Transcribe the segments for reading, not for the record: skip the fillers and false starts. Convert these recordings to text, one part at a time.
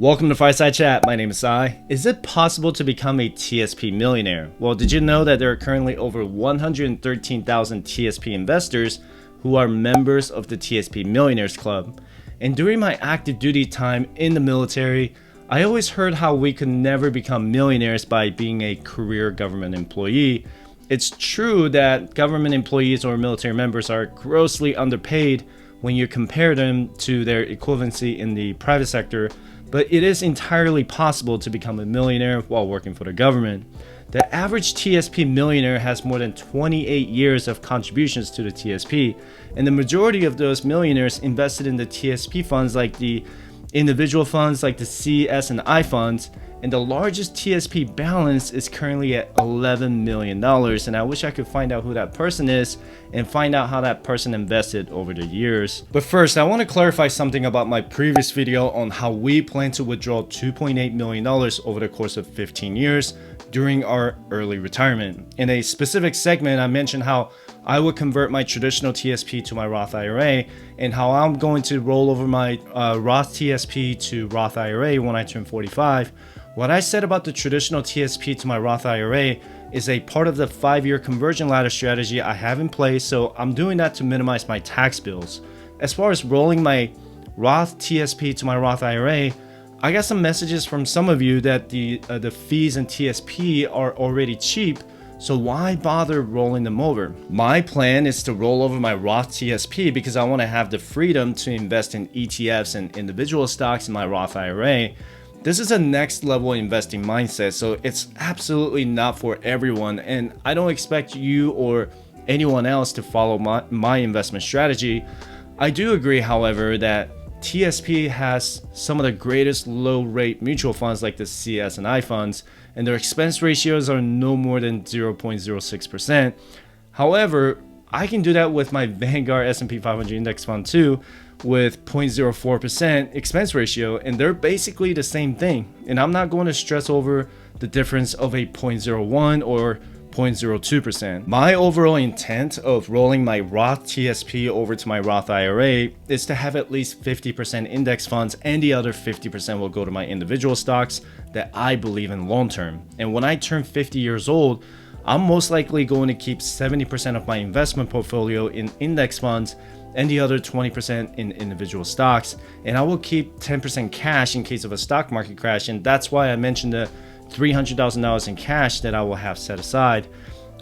Welcome to Fireside Chat. My name is Sai. Is it possible to become a TSP millionaire? Well, did you know that there are currently over 113,000 TSP investors who are members of the TSP Millionaires Club? And during my active duty time in the military, I always heard how we could never become millionaires by being a career government employee. It's true that government employees or military members are grossly underpaid when you compare them to their equivalency in the private sector, but it is entirely possible to become a millionaire while working for the government. The average TSP millionaire has more than 28 years of contributions to the TSP, and the majority of those millionaires invested in the TSP funds like the individual funds like the C, S, and I funds, and the largest TSP balance is currently at $11 million, and I wish I could find out who that person is and find out how that person invested over the years. But first, I want to clarify something about my previous video on how we plan to withdraw $2.8 million over the course of 15 years during our early retirement. In a specific segment, I mentioned how I would convert my traditional TSP to my Roth IRA and how I'm going to roll over my Roth TSP to Roth IRA when I turn 45. What I said about the traditional TSP to my Roth IRA is a part of the 5-year conversion ladder strategy I have in place, so I'm doing that to minimize my tax bills. As far as rolling my Roth TSP to my Roth IRA, I got some messages from some of you that the fees in TSP are already cheap, so why bother rolling them over? My plan is to roll over my Roth TSP because I want to have the freedom to invest in ETFs and individual stocks in my Roth IRA. This is a next level investing mindset, so it's absolutely not for everyone, and I don't expect you or anyone else to follow my investment strategy. I do agree, however, that TSP has some of the greatest low-rate mutual funds like the CS and I funds, and their expense ratios are no more than 0.06%. However, I can do that with my Vanguard S&P 500 index fund too, with 0.04% expense ratio, and they're basically the same thing. And I'm not going to stress over the difference of a 0.01 or 0.02%. My overall intent of rolling my Roth TSP over to my Roth IRA is to have at least 50% index funds, and the other 50% will go to my individual stocks that I believe in long term. And when I turn 50 years old, I'm most likely going to keep 70% of my investment portfolio in index funds and the other 20% in individual stocks, and I will keep 10% cash in case of a stock market crash, and that's why I mentioned the $300,000 in cash that I will have set aside.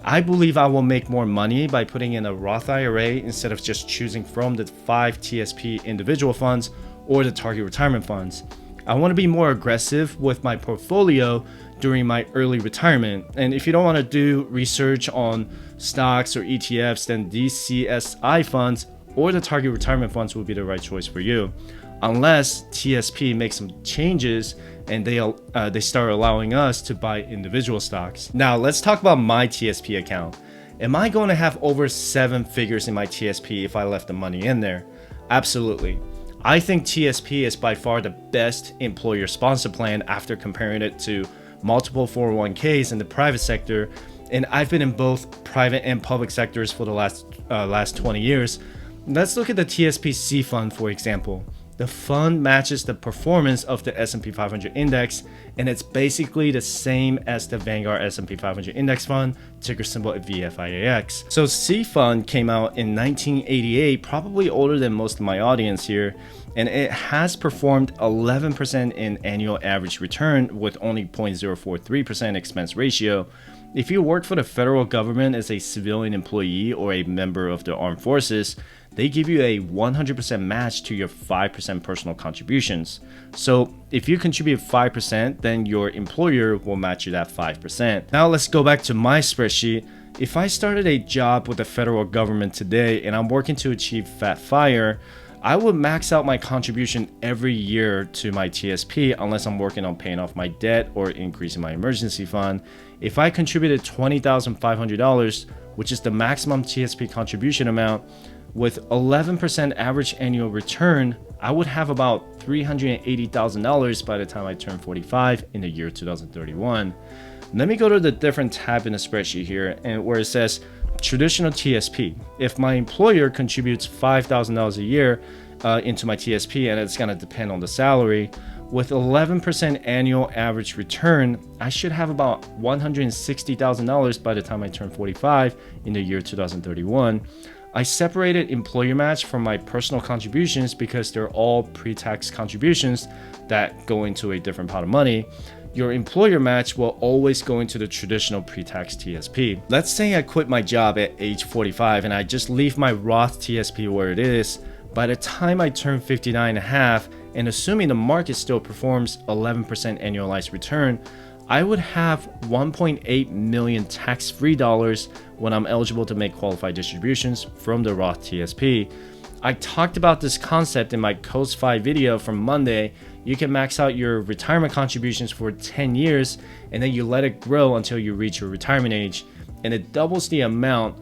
I believe I will make more money by putting in a Roth IRA instead of just choosing from the 5 TSP individual funds or the target retirement funds. I want to be more aggressive with my portfolio during my early retirement, and if you don't want to do research on stocks or ETFs, then these CSI funds or the target retirement funds will be the right choice for you, unless TSP makes some changes and they start allowing us to buy individual stocks. Now let's talk about my TSP account. Am I going to have over 7 figures in my TSP if I left the money in there? Absolutely. I think TSP is by far the best employer sponsor plan after comparing it to multiple 401ks in the private sector, and I've been in both private and public sectors for the last 20 years. Let's look at the TSP-C fund, for example. The fund matches the performance of the S&P 500 index, and it's basically the same as the Vanguard S&P 500 index fund, ticker symbol VFIAX. So C fund came out in 1988, probably older than most of my audience here, and it has performed 11% in annual average return with only 0.043% expense ratio. If you work for the federal government as a civilian employee or a member of the armed forces, they give you a 100% match to your 5% personal contributions. So if you contribute 5%, then your employer will match you that 5%. Now let's go back to my spreadsheet. If I started a job with the federal government today and I'm working to achieve Fat Fire, I would max out my contribution every year to my TSP unless I'm working on paying off my debt or increasing my emergency fund. If I contributed $20,500, which is the maximum TSP contribution amount, with 11% average annual return, I would have about $380,000 by the time I turn 45 in the year 2031. Let me go to the different tab in the spreadsheet here, and where it says traditional TSP. If my employer contributes $5,000 a year into my TSP, and it's going to depend on the salary, With 11% annual average return, I should have about $160,000 by the time I turn 45 in the year 2031. I separated employer match from my personal contributions because they're all pre-tax contributions that go into a different pot of money. Your employer match will always go into the traditional pre-tax TSP. Let's say I quit my job at age 45 and I just leave my Roth TSP where it is. By the time I turn 59 and a half, and assuming the market still performs 11% annualized return, I would have 1.8 million tax-free dollars when I'm eligible to make qualified distributions from the Roth TSP. I talked about this concept in my Coast 5 video from Monday. You can max out your retirement contributions for 10 years and then you let it grow until you reach your retirement age, and it doubles the amount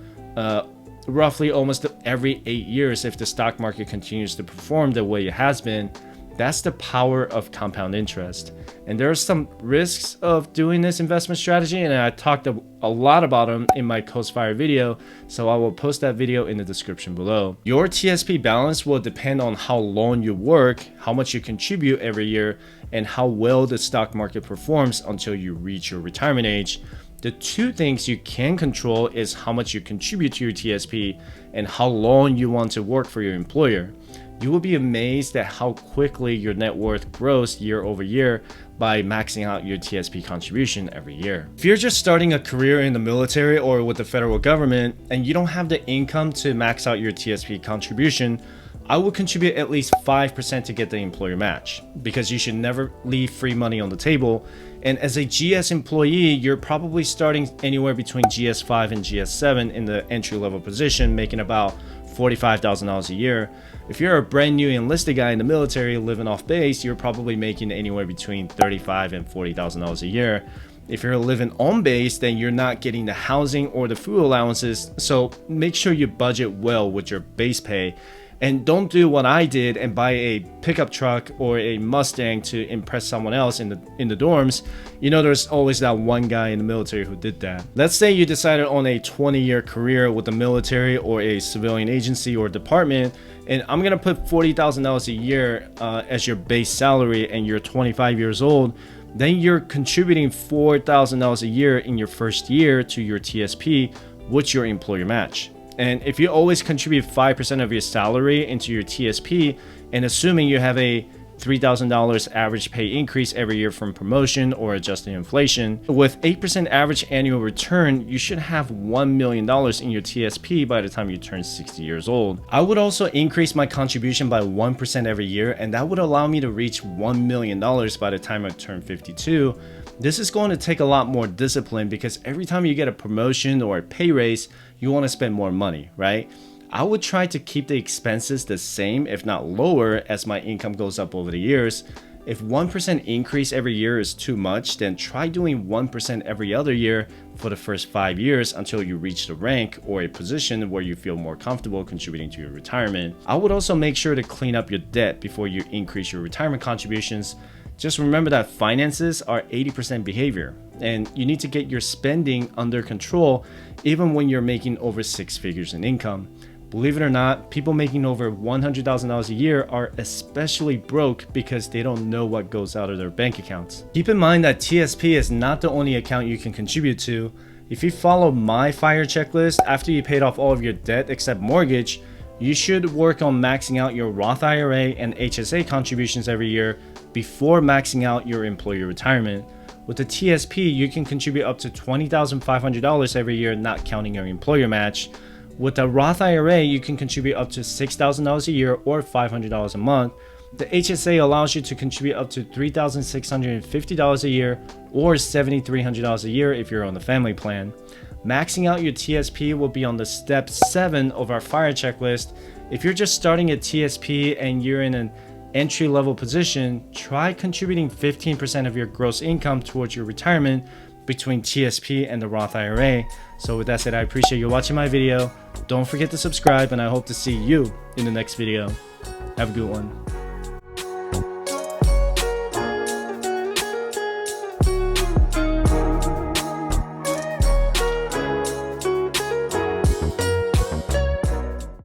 roughly almost every 8 years if the stock market continues to perform the way it has been. That's the power of compound interest. And there are some risks of doing this investment strategy, and I talked a lot about them in my Coast Fire video, so I will post that video in the description below. Your TSP balance will depend on how long you work, how much you contribute every year, and how well the stock market performs until you reach your retirement age. The two things you can control is how much you contribute to your TSP and how long you want to work for your employer. You will be amazed at how quickly your net worth grows year over year by maxing out your TSP contribution every year. If you're just starting a career in the military or with the federal government and you don't have the income to max out your TSP contribution, I would contribute at least 5% to get the employer match, because you should never leave free money on the table. And as a GS employee, you're probably starting anywhere between GS5 and GS7 in the entry-level position, making about $45,000 a year. If you're a brand new enlisted guy in the military living off base, you're probably making anywhere between $35,000 and $40,000 a year. If you're living on base, then you're not getting the housing or the food allowances, so make sure you budget well with your base pay. And don't do what I did and buy a pickup truck or a Mustang to impress someone else in the dorms. You know, there's always that one guy in the military who did that. Let's say you decided on a 20-year career with the military or a civilian agency or department, and I'm gonna put $40,000 a year as your base salary, and you're 25 years old. Then you're contributing $4,000 a year in your first year to your TSP with your employer match. And if you always contribute 5% of your salary into your TSP, and assuming you have a $3,000 average pay increase every year from promotion or adjusted inflation, with 8% average annual return, you should have $1 million in your TSP by the time you turn 60 years old. I would also increase my contribution by 1% every year, and that would allow me to reach $1 million by the time I turn 52. This is going to take a lot more discipline, because every time you get a promotion or a pay raise, you want to spend more money, right? I would try to keep the expenses the same, if not lower, as my income goes up over the years. If 1% increase every year is too much, then try doing 1% every other year for the first 5 years until you reach the rank or a position where you feel more comfortable contributing to your retirement. I would also make sure to clean up your debt before you increase your retirement contributions. Just remember that finances are 80% behavior, and you need to get your spending under control even when you're making over 6 figures in income. Believe it or not, people making over $100,000 a year are especially broke because they don't know what goes out of their bank accounts. Keep in mind that TSP is not the only account you can contribute to. If you follow my FIRE checklist, after you paid off all of your debt except mortgage, you should work on maxing out your Roth IRA and HSA contributions every year before maxing out your employer retirement. With the TSP, you can contribute up to $20,500 every year, not counting your employer match. With the Roth IRA, you can contribute up to $6,000 a year or $500 a month. The HSA allows you to contribute up to $3,650 a year or $7,300 a year if you're on the family plan. Maxing out your TSP will be on the step 7 of our FIRE checklist. If you're just starting a TSP and you're in an entry-level position, try contributing 15% of your gross income towards your retirement between TSP and the Roth IRA. So with that said, I appreciate you watching my video. Don't forget to subscribe, and I hope to see you in the next video. Have a good one.